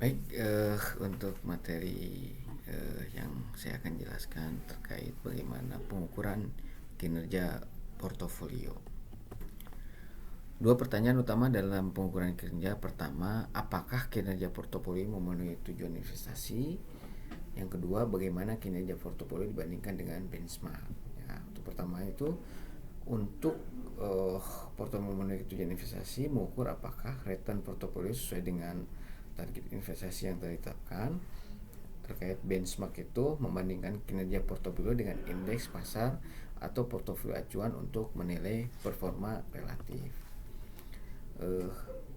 Baik, untuk materi yang saya akan jelaskan terkait bagaimana pengukuran kinerja portofolio. Dua pertanyaan utama dalam pengukuran kinerja. Pertama, apakah kinerja portofolio memenuhi tujuan investasi? Yang kedua, bagaimana kinerja portofolio dibandingkan dengan benchmark. Ya, untuk pertama itu untuk portofolio memenuhi tujuan investasi, mengukur apakah return portofolio sesuai dengan target investasi yang telah ditetapkan. Terkait benchmark itu membandingkan kinerja portofolio dengan indeks pasar atau portofolio acuan untuk menilai performa relatif.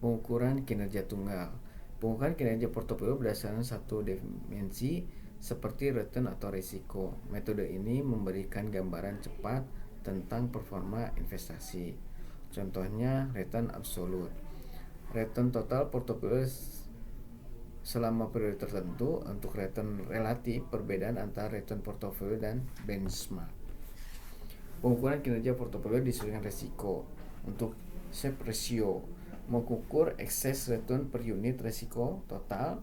Pengukuran kinerja tunggal. Pengukuran kinerja portofolio berdasarkan satu dimensi seperti return atau risiko. Metode ini memberikan gambaran cepat tentang performa investasi. Contohnya return absolut. Return total portofolio selama periode tertentu. Untuk return relatif, perbedaan antara return portofolio dan benchmark. Pengukuran kinerja portofolio disesuaikan risiko. Untuk Sharpe ratio, mengukur excess return per unit risiko total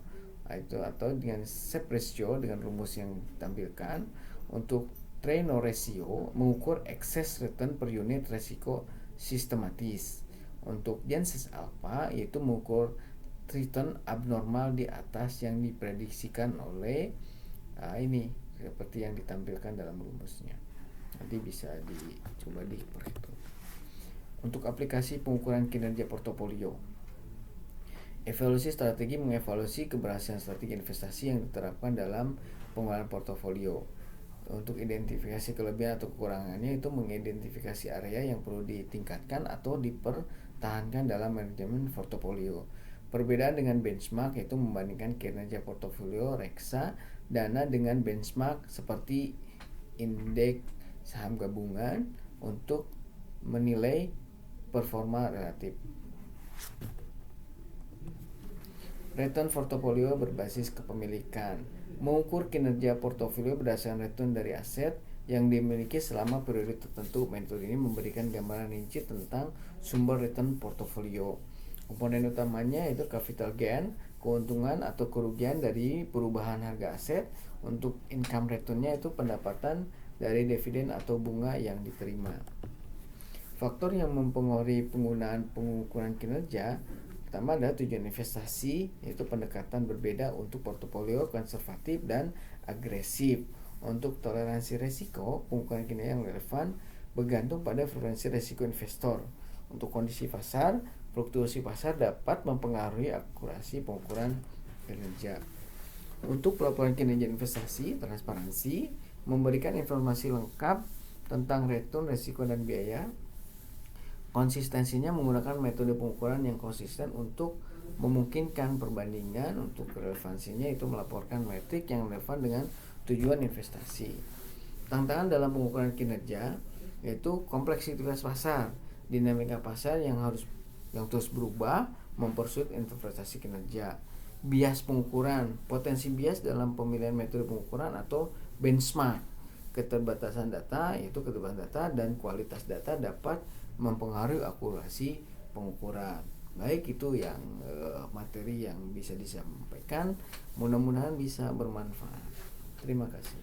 itu atau dengan Sharpe ratio dengan rumus yang ditampilkan. Untuk Treynor ratio, mengukur excess return per unit risiko sistematis. Untuk Janssen alpha, yaitu mengukur return abnormal di atas yang diprediksikan oleh ini seperti yang ditampilkan dalam rumusnya. Nanti bisa dicoba diperhitung. Untuk aplikasi pengukuran kinerja portofolio, evaluasi strategi mengevaluasi keberhasilan strategi investasi yang diterapkan dalam pengelolaan portofolio. Untuk identifikasi kelebihan atau kekurangannya, itu mengidentifikasi area yang perlu ditingkatkan atau dipertahankan dalam manajemen portofolio. Perbedaan dengan benchmark yaitu membandingkan kinerja portofolio reksadana dengan benchmark seperti indeks saham gabungan untuk menilai performa relatif. Return portofolio berbasis kepemilikan. Mengukur kinerja portofolio berdasarkan return dari aset yang dimiliki selama periode tertentu. Metode ini memberikan gambaran rinci tentang sumber return portofolio. Komponen utamanya itu capital gain, keuntungan atau kerugian dari perubahan harga aset. Untuk income returnnya itu pendapatan dari dividen atau bunga yang diterima. Faktor yang mempengaruhi penggunaan pengukuran kinerja pertama adalah tujuan investasi, yaitu pendekatan berbeda untuk portofolio konservatif dan agresif. Untuk toleransi risiko, pengukuran kinerja yang relevan bergantung pada frekuensi risiko investor. Untuk kondisi pasar, fluktuasi pasar dapat mempengaruhi akurasi pengukuran kinerja. Untuk pelaporan kinerja investasi, transparansi, memberikan informasi lengkap tentang return, risiko, dan biaya. Konsistensinya menggunakan metode pengukuran yang konsisten untuk memungkinkan perbandingan. Untuk relevansinya itu melaporkan metrik yang relevan dengan tujuan investasi. Tantangan dalam pengukuran kinerja yaitu kompleksitas pasar, dinamika pasar yang terus berubah, mempersulit interpretasi kinerja. Bias pengukuran, potensi bias dalam pemilihan metode pengukuran atau benchmark. Keterbatasan data, yaitu keterbatasan data dan kualitas data dapat mempengaruhi akurasi pengukuran. Baik, itu yang materi yang bisa disampaikan. Mudah-mudahan bisa bermanfaat. Terima kasih.